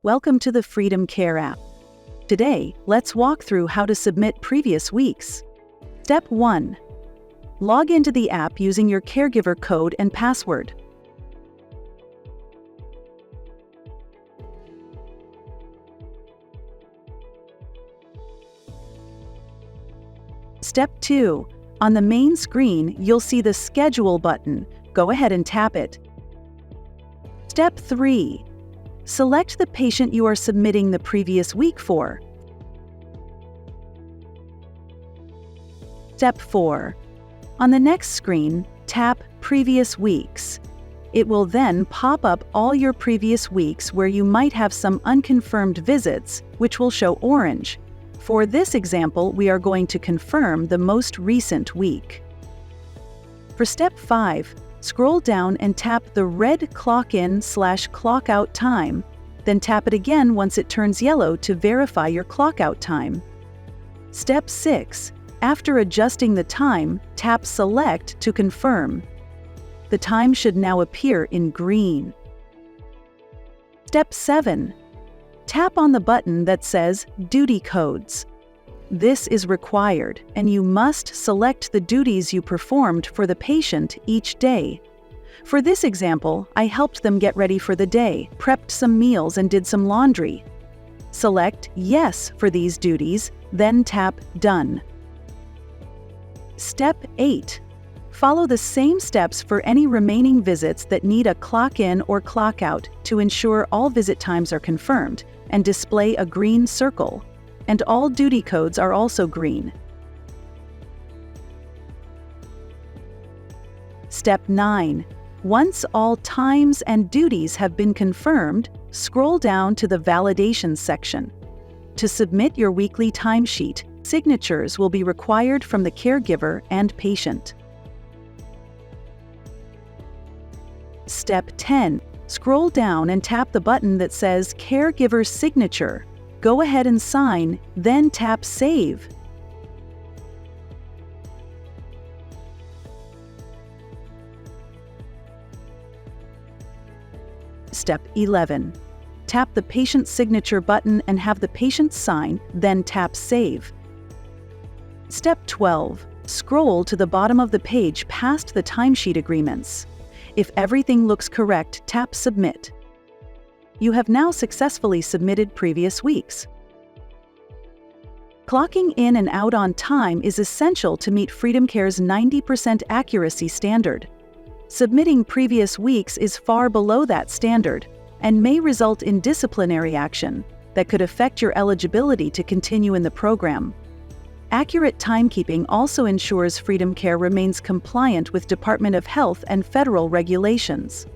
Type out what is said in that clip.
Welcome to the FreedomCare app. Today, let's walk through how to submit previous weeks. Step 1. Log into the app using your caregiver code and password. Step 2. On the main screen, you'll see the Schedule button. Go ahead and tap it. Step 3. Select the patient you are submitting the previous week for. Step 4. On the next screen, tap Previous Weeks. It will then pop up all your previous weeks where you might have some unconfirmed visits, which will show orange. For this example, we are going to confirm the most recent week. For Step 5, scroll down and tap the red Clock In/Clock Out time, then tap it again once it turns yellow to verify your clock out time. Step 6. After adjusting the time, tap Select to confirm. The time should now appear in green. Step 7. Tap on the button that says Duty Codes. This is required, and you must select the duties you performed for the patient each day. For this example, I helped them get ready for the day, prepped some meals, and did some laundry. Select Yes for these duties, then tap Done. Step 8. Follow the same steps for any remaining visits that need a clock in or clock out to ensure all visit times are confirmed, and display a green circle. And all duty codes are also green. Step 9. Once all times and duties have been confirmed, scroll down to the Validations section. To submit your weekly timesheet, signatures will be required from the caregiver and patient. Step 10. Scroll down and tap the button that says Caregiver Signature. Go ahead and sign, then tap Save. Step 11. Tap the Patient Signature button and have the patient sign, then tap Save. Step 12. Scroll to the bottom of the page past the timesheet agreements. If everything looks correct, tap Submit. You have now successfully submitted previous weeks. Clocking in and out on time is essential to meet FreedomCare's 90% accuracy standard. Submitting previous weeks is far below that standard and may result in disciplinary action that could affect your eligibility to continue in the program. Accurate timekeeping also ensures FreedomCare remains compliant with Department of Health and federal regulations.